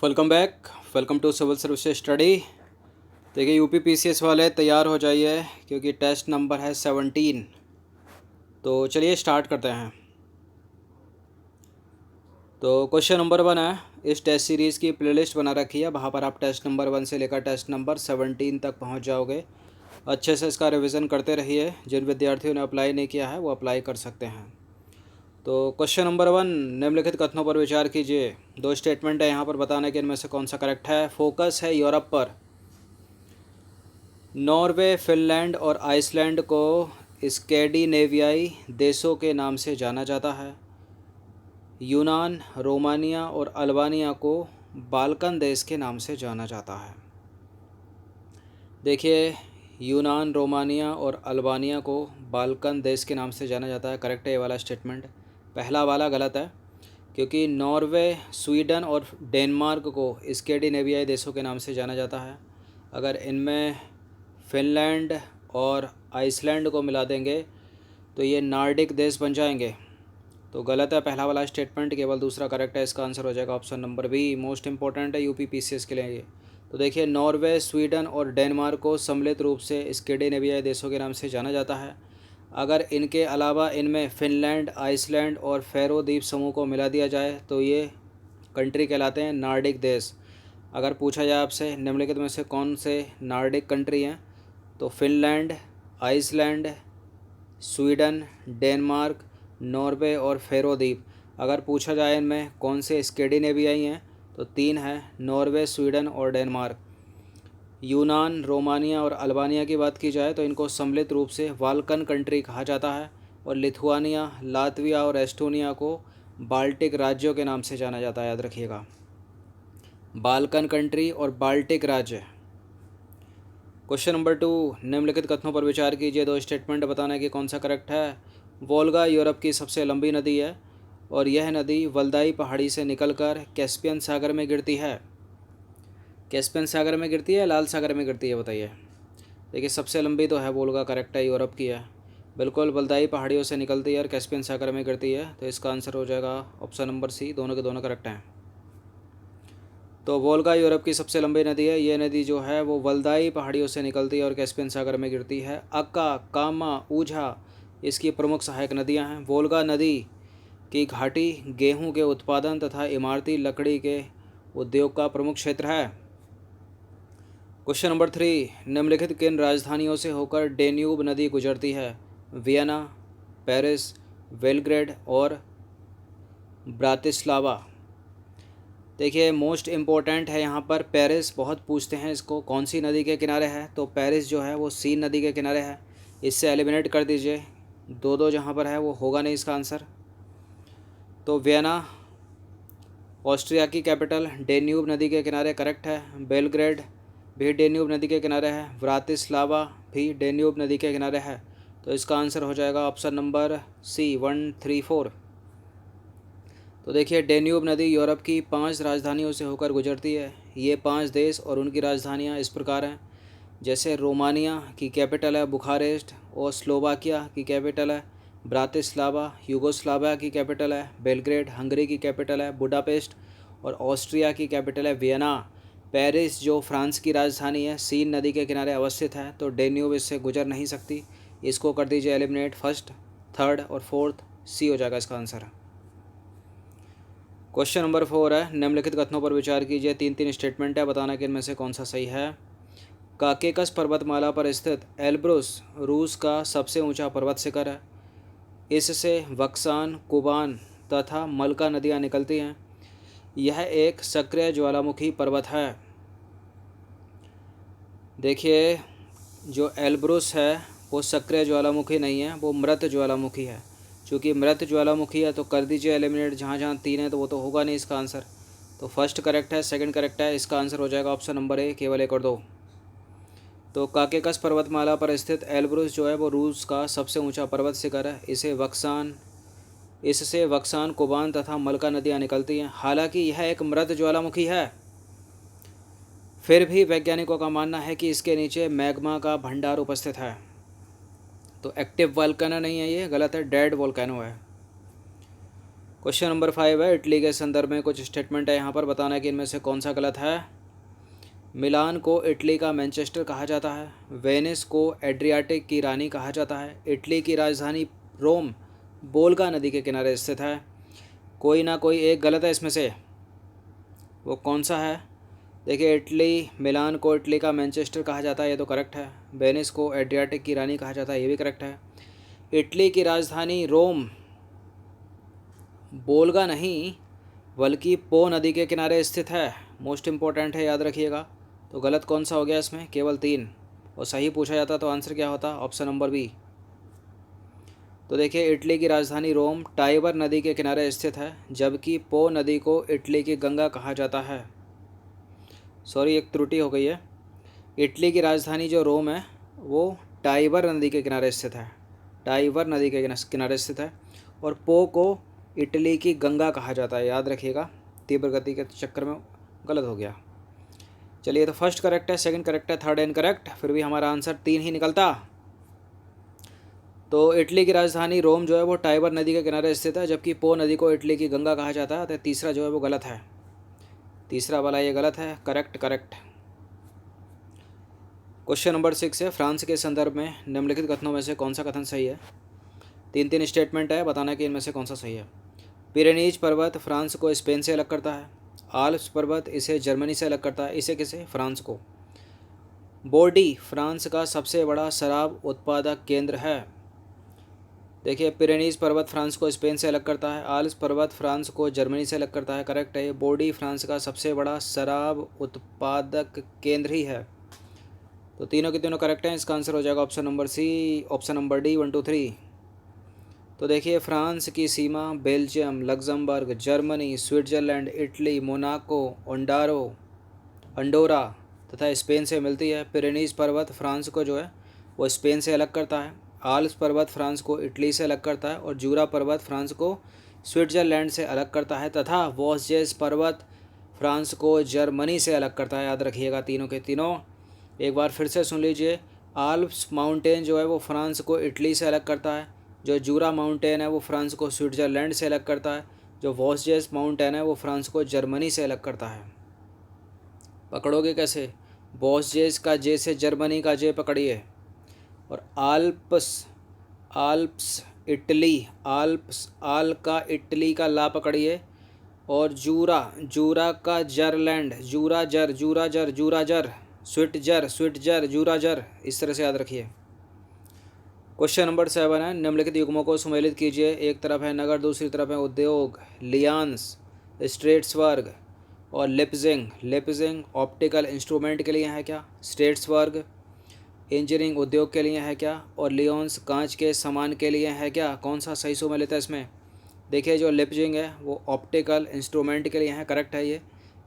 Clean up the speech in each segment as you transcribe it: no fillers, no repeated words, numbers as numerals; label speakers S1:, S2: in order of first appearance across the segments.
S1: Welcome back. Welcome to civil service study. देखिए UP PCS वाले तैयार हो जाइए क्योंकि टेस्ट नंबर है 17। तो चलिए स्टार्ट करते हैं। तो क्वेश्चन नंबर 1 है, इस टेस्ट सीरीज़ की प्लेलिस्ट बना रखी है, वहाँ पर आप टेस्ट नंबर 1 से लेकर टेस्ट नंबर 17 तक पहुँच जाओगे। अच्छे से इसका रिवीजन करते रहिए। जिन विद्यार्थियों ने अप्लाई नहीं किया है वो अप्लाई कर सकते हैं। तो क्वेश्चन नंबर 1, निम्नलिखित कथनों पर विचार कीजिए। दो स्टेटमेंट है यहाँ पर, बताने कि इनमें से कौन सा करेक्ट है। फोकस है यूरोप पर। नॉर्वे, फिनलैंड और आइसलैंड को स्कैंडिनेवियाई देशों के नाम से जाना जाता है। यूनान, रोमानिया और अल्बानिया को बाल्कन देश के नाम से जाना जाता है। देखिए, यूनान, रोमानिया और अल्बानिया को बाल्कन देश के नाम से जाना जाता है। करेक्ट है ये वाला स्टेटमेंट। पहला वाला गलत है, क्योंकि नॉर्वे, स्वीडन और डेनमार्क को स्कैंडिनेवियाई देशों के नाम से जाना जाता है। अगर इनमें फिनलैंड और आइसलैंड को मिला देंगे तो ये नॉर्डिक देश बन जाएंगे। तो गलत है पहला वाला स्टेटमेंट, केवल दूसरा करेक्ट है। इसका आंसर हो जाएगा option number B. Most important है यूपी पीसीएस के लिए ये। तो देखिए, नॉर्वे, स्वीडन और डेनमार्क को सम्मिलित रूप से स्कैंडिनेवियाई देशों के नाम से जाना जाता है। अगर इनके अलावा इनमें फिनलैंड, आइसलैंड और फैरो द्वीप समूह को मिला दिया जाए तो ये कंट्री कहलाते हैं नॉर्डिक देश। अगर पूछा जाए आपसे निम्नलिखित में से कौन से नॉर्डिक कंट्री हैं, तो Finland, Iceland, Sweden, Denmark, Norway और फैरो द्वीप। अगर पूछा जाए इनमें कौन से स्कैंडिनेवियाई हैं, तो 3 हैं, नॉर्वे, स्वीडन और डेनमार्क। यूनान, रोमानिया और अल्बानिया की बात की जाए तो इनको सम्मिलित रूप से बाल्कन कंट्री कहा जाता है। और लिथुआनिया, लातविया और एस्टोनिया को बाल्टिक राज्यों के नाम से जाना जाता है। याद रखिएगा, बाल्कन कंट्री और बाल्टिक राज्य। क्वेश्चन नंबर 2, निम्नलिखित कथनों पर विचार कीजिए। दो स्टेटमेंट बताना कि कौन सा करेक्ट है। वोल्गा यूरोप की सबसे लंबी नदी है और यह नदी वल्दाई पहाड़ी से निकलकर कैस्पियन सागर में गिरती है। कैस्पियन सागर में गिरती है, लाल सागर में गिरती है, बताइए। देखिए, सबसे लंबी तो है वोल्गा, करेक्ट है, यूरोप की है। बिल्कुल, वल्दाई पहाड़ियों से निकलती है और कैस्पियन सागर में गिरती है। तो इसका आंसर हो जाएगा ऑप्शन नंबर सी। दोनों के दोनों करेक्ट हैं। तो वोल्गा यूरोप की सबसे लंबी नदी है। ये नदी जो है वो वल्दाई पहाड़ियों से निकलती है और कैस्पियन सागर में गिरती है। अक्का, कामा, ऊझा इसकी प्रमुख सहायक नदियां हैं। वोल्गा नदी की घाटी गेहूं के उत्पादन तथा इमारती लकड़ी के उद्योग का प्रमुख क्षेत्र है। क्वेश्चन नंबर 3, निम्नलिखित किन राजधानियों से होकर डेन्यूब नदी गुजरती है। वियना, पेरिस, बेलग्रेड और ब्रातिस्लावा। देखिए, मोस्ट इम्पोर्टेंट है यहाँ पर पेरिस। बहुत पूछते हैं इसको, कौन सी नदी के किनारे है, तो पेरिस जो है वो सीन नदी के किनारे है। इससे एलिमिनेट कर दीजिए, दो दो जहाँ पर है वो होगा नहीं इसका आंसर। तो वियना ऑस्ट्रिया की कैपिटल, डेन्यूब नदी के किनारे, करेक्ट है। बेलग्रेड भी डेन्यूब नदी के किनारे है। ब्रातिस्लावा भी डेन्यूब नदी के किनारे है। तो इसका आंसर हो जाएगा ऑप्शन नंबर सी, 1, 3, 4। तो देखिए, डेन्यूब नदी यूरोप की 5 राजधानियों से होकर गुजरती है। ये 5 देश और उनकी राजधानियाँ इस प्रकार हैं, जैसे रोमानिया की कैपिटल है बुखारेस्ट, और स्लोवाकिया की कैपिटल है ब्रातिस्लावा, यूगोस्लाविया की कैपिटल है बेलग्रेड, हंगरी की कैपिटल है बुडापेस्ट और ऑस्ट्रिया की कैपिटल है वियना। पेरिस जो फ्रांस की राजधानी है, सीन नदी के किनारे अवस्थित है, तो डेन्यूब इससे गुजर नहीं सकती। इसको कर दीजिए एलिमिनेट, फर्स्ट, थर्ड और फोर्थ, सी हो जाएगा इसका आंसर। क्वेश्चन नंबर 4 है, निम्नलिखित कथनों पर विचार कीजिए। 3 स्टेटमेंट है, बताना कि इनमें से कौन सा सही है। काकेकस पर्वतमाला पर स्थित एल्ब्रुस रूस का सबसे ऊंचा पर्वत शिखर है। इससे वक्सान, कुबान तथा मलका नदियां निकलती हैं। यह एक सक्रिय ज्वालामुखी पर्वत है। देखिए, जो एल्ब्रुस है वो सक्रिय ज्वालामुखी नहीं है, वो मृत ज्वालामुखी है। चूँकि मृत ज्वालामुखी है तो कर दीजिए एलिमिनेट, जहाँ जहाँ 3 है तो वो तो होगा नहीं इसका आंसर। तो फर्स्ट करेक्ट है, सेकंड करेक्ट है, इसका आंसर हो जाएगा ऑप्शन नंबर ए, केवल 1 और 2। तो काकेकस पर्वतमाला पर स्थित एल्ब्रुस जो है वो रूस का सबसे ऊंचा पर्वत शिखर है। इससे वक्सान, कुबान तथा मलका नदियाँ निकलती हैं। हालांकि यह एक मृत ज्वालामुखी है, फिर भी वैज्ञानिकों का मानना है कि इसके नीचे मैग्मा का भंडार उपस्थित है। तो एक्टिव वोल्केनो नहीं है ये, गलत है, डेड वोल्केनो है। क्वेश्चन नंबर 5 है, इटली के संदर्भ में कुछ स्टेटमेंट है, यहाँ पर बताना है कि इनमें से कौन सा गलत है। मिलान को इटली का मैनचेस्टर कहा जाता है। वेनिस को एड्रियाटिक की रानी कहा जाता है। इटली की राजधानी रोम वोल्गा नदी के किनारे स्थित है। कोई ना कोई एक गलत है इसमें से, वो कौन सा है? देखिए, इटली, मिलान को इटली का मैनचेस्टर कहा जाता है, ये तो करेक्ट है। वेनिस को एड्रियाटिक की रानी कहा जाता है, ये भी करेक्ट है। इटली की राजधानी रोम वोल्गा नहीं बल्कि पो नदी के किनारे स्थित है। मोस्ट इम्पोर्टेंट है, याद रखिएगा। तो गलत कौन सा हो गया इसमें? केवल 3। और सही पूछा जाता तो आंसर क्या होता? Option number B. तो देखिए, इटली की राजधानी रोम टाइबर नदी के किनारे स्थित है, जबकि पो नदी को इटली की गंगा कहा जाता है। सॉरी, एक त्रुटि हो गई है। इटली की राजधानी जो रोम है वो टाइबर नदी के किनारे स्थित है, टाइबर नदी के किनारे स्थित है। और पो को इटली की गंगा कहा जाता है, याद रखिएगा। तीव्र गति के चक्कर में गलत हो गया। चलिए, तो फर्स्ट करेक्ट है, सेकंड करेक्ट है, थर्ड इनकरेक्ट, फिर भी हमारा आंसर 3 ही निकलता। तो इटली की राजधानी रोम जो है वो टाइबर नदी के किनारे स्थित है, जबकि पो नदी को इटली की गंगा कहा जाता है। तो तीसरा जो है वो गलत है, तीसरा वाला ये गलत है। Correct correct. क्वेश्चन नंबर 6 है, फ्रांस के संदर्भ में निम्नलिखित कथनों में से कौन सा कथन सही है? 3 स्टेटमेंट है, बताना कि इनमें से कौन सा सही है। पिरेनीज पर्वत फ्रांस को स्पेन से अलग करता है। आल्प्स पर्वत इसे जर्मनी से अलग करता है। इसे किसे? फ्रांस को। बोर्डी फ्रांस का सबसे बड़ा शराब उत्पादक केंद्र है। देखिए, पिरेनीज पर्वत फ्रांस को स्पेन से अलग करता है। आल्प्स पर्वत फ्रांस को जर्मनी से अलग करता है। करेक्ट है ये। बोर्डी फ्रांस का सबसे बड़ा शराब उत्पादक केंद्र ही है। तो तीनों के तीनों करेक्ट हैं। इसका आंसर हो जाएगा option number c, option number d, 1 2 3। तो देखिए, फ्रांस की सीमा Belgium, Luxembourg, Germany, Switzerland, Italy, Monaco, Andorra तथा स्पेन से मिलती है। पिरेनीज पर्वत फ्रांस को जो है वो स्पेन से अलग करता है। आल्प्स पर्वत फ्रांस को इटली से अलग करता है। और जूरा पर्वत फ्रांस को स्विट्ज़रलैंड से अलग करता है। तथा वॉसजेस पर्वत फ्रांस को जर्मनी से अलग करता है। याद रखिएगा तीनों के तीनों। एक बार फिर से सुन लीजिए। आल्प्स माउंटेन जो है वो फ्रांस को इटली से अलग करता है। जो जूरा माउंटेन है वो फ्रांस को स्विट्ज़रलैंड से अलग करता है। जो वॉसजेस माउंटेन है वो फ्रांस को जर्मनी से अलग करता है। पकड़ोगे कैसे? वॉसजेस का जे से जर्मनी का जे पकड़िए। और आल्प्स, आल्प्स इटली, आल्प्स आल का इटली का ला पकड़िए। और जूरा, जूरा का जरलैंड, जूरा जर, जूरा जर, जूरा जर, स्विट जर, जूरा जर। इस तरह से याद रखिए। क्वेश्चन नंबर 7 है, निम्नलिखित युग्मों को सुमेलित कीजिए। एक तरफ है नगर, दूसरी तरफ है उद्योग। लियांस, स्ट्रेट्सबर्ग और लिप्जिंग। लिप्जिंग ऑप्टिकल इंस्ट्रूमेंट के लिए है क्या? स्ट्रेट्सबर्ग इंजीनियरिंग उद्योग के लिए है क्या? और लियोन्स कांच के सामान के लिए है क्या? कौन सा सही सुमेलित है इसमें? देखिए, जो लिप्जिंग है वो ऑप्टिकल इंस्ट्रूमेंट के लिए है, करेक्ट है ये।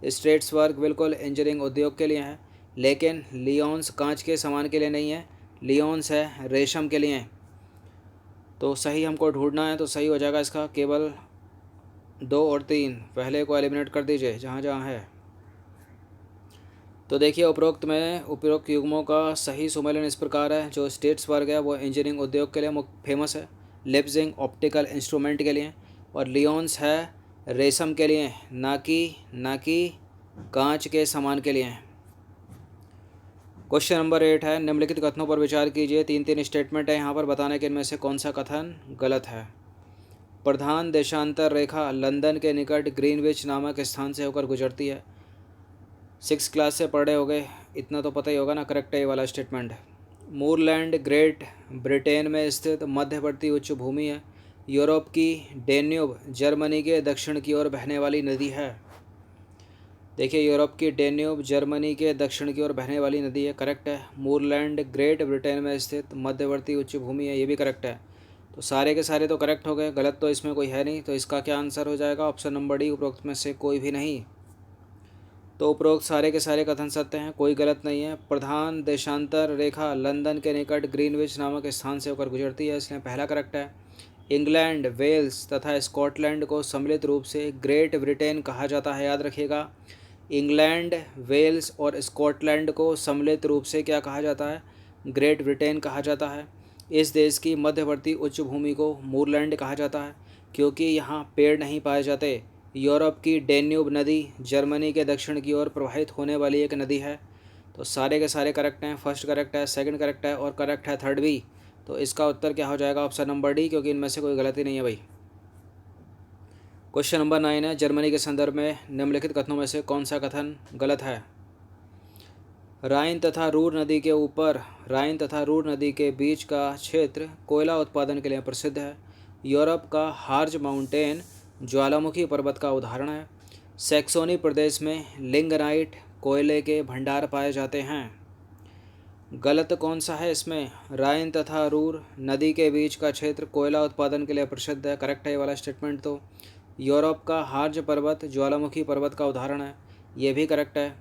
S1: स्ट्रेट्सबर्ग बिल्कुल इंजीनियरिंग उद्योग के लिए है। लेकिन लियोन्स कांच के सामान के लिए नहीं है, लियोन्स है रेशम के लिए। तो सही हमको ढूंढना है, तो सही हो जाएगा इसका केवल 2 और 3। पहले को एलिमिनेट कर दीजिए जहाँ जहाँ है। तो देखिए, उपरोक्त युग्मों का सही सुमेलन इस प्रकार है। जो स्ट्रेट्सबर्ग है वो इंजीनियरिंग उद्योग के लिए फेमस है। लिप्जिंग ऑप्टिकल इंस्ट्रूमेंट के लिए। और लियोन्स है रेशम के लिए, ना कि कांच के सामान के लिए। क्वेश्चन नंबर 8 है, निम्नलिखित कथनों पर विचार कीजिए। 3 स्टेटमेंट है, यहाँ पर बताने के इनमें से कौन सा कथन गलत है। प्रधान देशांतर रेखा लंदन के निकट ग्रीनविच नामक स्थान से होकर गुजरती है। 6 क्लास से पढ़े होंगे, इतना तो पता ही होगा ना। करेक्ट है ये वाला स्टेटमेंट। मूरलैंड ग्रेट ब्रिटेन में स्थित मध्यवर्ती उच्च भूमि है। यूरोप की डेन्यूब जर्मनी के दक्षिण की ओर बहने वाली नदी है। देखिए, यूरोप की डेन्यूब जर्मनी के दक्षिण की ओर बहने वाली नदी है, करेक्ट है। मूरलैंड ग्रेट ब्रिटेन में स्थित मध्यवर्ती उच्च भूमि है, ये भी करेक्ट है। तो सारे के सारे तो करेक्ट हो गए, गलत तो इसमें कोई है नहीं। तो इसका क्या आंसर हो जाएगा? ऑप्शन नंबर डी, उपरोक्त में से कोई भी नहीं। तो उपरोक्त सारे के सारे कथन सत्य हैं, कोई गलत नहीं है। प्रधान देशांतर रेखा लंदन के निकट ग्रीनविच नामक स्थान से होकर गुजरती है, इसलिए पहला करेक्ट है। इंग्लैंड, वेल्स तथा स्कॉटलैंड को सम्मिलित रूप से ग्रेट ब्रिटेन कहा जाता है, याद रखिएगा। इंग्लैंड, वेल्स और स्कॉटलैंड को सम्मिलित रूप से क्या कहा जाता है? ग्रेट ब्रिटेन कहा जाता है। इस देश की मध्यवर्ती उच्च भूमि को मूरलैंड कहा जाता है। क्योंकि यहाँ पेड़ नहीं पाए जाते। यूरोप की डेन्यूब नदी जर्मनी के दक्षिण की ओर प्रवाहित होने वाली एक नदी है। तो सारे के सारे करेक्ट हैं। फर्स्ट करेक्ट है, सेकंड करेक्ट है और करेक्ट है थर्ड भी। तो इसका उत्तर क्या हो जाएगा? ऑप्शन नंबर डी, क्योंकि इनमें से कोई गलती नहीं है भाई। क्वेश्चन नंबर 9 है, जर्मनी के संदर्भ में निम्नलिखित कथनों में से कौन सा कथन गलत है? राइन तथा रूर नदी के ऊपर, राइन तथा रूर नदी के बीच का क्षेत्र कोयला उत्पादन के लिए प्रसिद्ध है। यूरोप का हार्ज माउंटेन ज्वालामुखी पर्वत का उदाहरण है। सैक्सोनी प्रदेश में लिंगनाइट कोयले के भंडार पाए जाते हैं। गलत कौन सा है इसमें? राइन तथा रूर नदी के बीच का क्षेत्र कोयला उत्पादन के लिए प्रसिद्ध है। करेक्ट है ये वाला स्टेटमेंट। तो यूरोप का हार्ज पर्वत ज्वालामुखी पर्वत का उदाहरण है, ये भी करेक्ट है।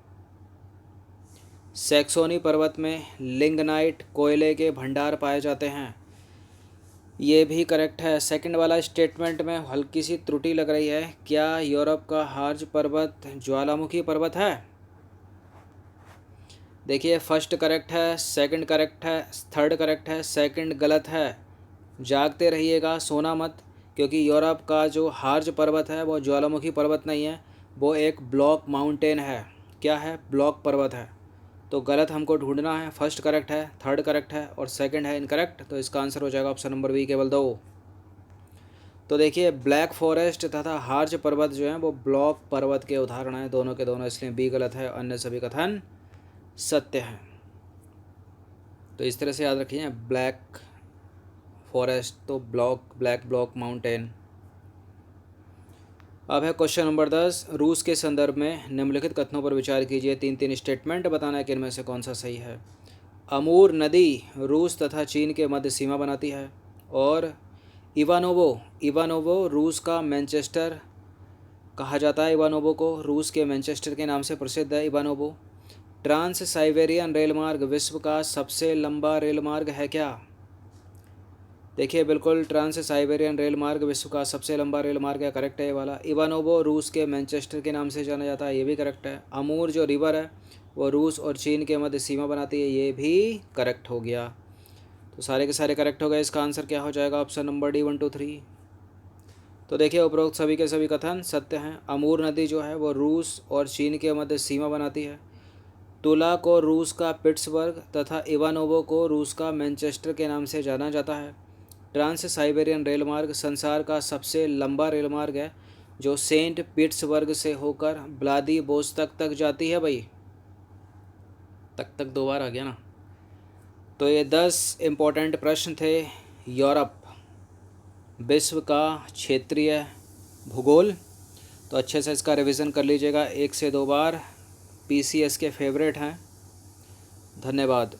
S1: सैक्सोनी पर्वत में लिंगनाइट कोयले के भंडार पाए जाते हैं, ये भी करेक्ट है। सेकंड वाला स्टेटमेंट में हल्की सी त्रुटि लग रही है। क्या यूरोप का हार्ज पर्वत ज्वालामुखी पर्वत है? देखिए, फर्स्ट करेक्ट है, सेकंड करेक्ट है, थर्ड करेक्ट है, सेकंड गलत है। जागते रहिएगा, सोना मत, क्योंकि यूरोप का जो हार्ज पर्वत है वो ज्वालामुखी पर्वत नहीं है, वो एक ब्लॉक माउंटेन है। क्या है? ब्लॉक पर्वत है। तो गलत हमको ढूंढना है। फर्स्ट करेक्ट है, थर्ड करेक्ट है और सेकंड है इनकरेक्ट। तो इसका आंसर हो जाएगा ऑप्शन नंबर बी, केवल 2। तो देखिए, ब्लैक फॉरेस्ट तथा हार्ज पर्वत जो हैं वो ब्लॉक पर्वत के उदाहरण हैं, दोनों के दोनों, इसलिए बी गलत है, अन्य सभी कथन सत्य हैं। तो इस तरह से याद रखिए, ब्लैक फॉरेस्ट तो ब्लैक ब्लॉक माउंटेन। अब है क्वेश्चन नंबर 10, रूस के संदर्भ में निम्नलिखित कथनों पर विचार कीजिए। 3 स्टेटमेंट बताना है कि इनमें से कौन सा सही है। अमूर नदी रूस तथा चीन के मध्य सीमा बनाती है। और इवानोवो रूस का मैनचेस्टर कहा जाता है। इवानोवो को रूस के मैनचेस्टर के नाम से प्रसिद्ध है इवानोवो। ट्रांस साइबेरियन रेलमार्ग विश्व का सबसे लंबा रेलमार्ग है क्या? देखिए, बिल्कुल, ट्रांस साइबेरियन रेल मार्ग विश्व का सबसे लंबा रेल मार्ग है। करेक्ट है ये वाला। इवानोवो रूस के मैनचेस्टर के नाम से जाना जाता है, ये भी करेक्ट है। अमूर जो रिवर है वो रूस और चीन के मध्य सीमा बनाती है, ये भी करेक्ट हो गया। तो सारे के सारे करेक्ट हो गए। इसका आंसर क्या हो जाएगा? Option number d, 1 2 3। तो देखिए, उपरोक्त सभी के सभी कथन सत्य हैं। अमूर नदी जो है वो रूस और चीन के मध्य सीमा बनाती है। तुला को रूस का पिट्सबर्ग तथा इवानोवो को रूस का मैनचेस्टर के नाम से जाना जाता है। ट्रांस साइबेरियन रेलमार्ग संसार का सबसे लंबा रेलमार्ग है, जो सेंट पीटर्सबर्ग से होकर व्लादिवोस्तोक तक जाती है। भाई, तक 2 बार आ गया ना। तो ये 10 इम्पोर्टेंट प्रश्न थे। यूरोप विश्व का क्षेत्रीय भूगोल। तो अच्छे से इसका रिवीजन कर लीजिएगा 1 से 2 बार। PCS के फेवरेट हैं। धन्यवाद।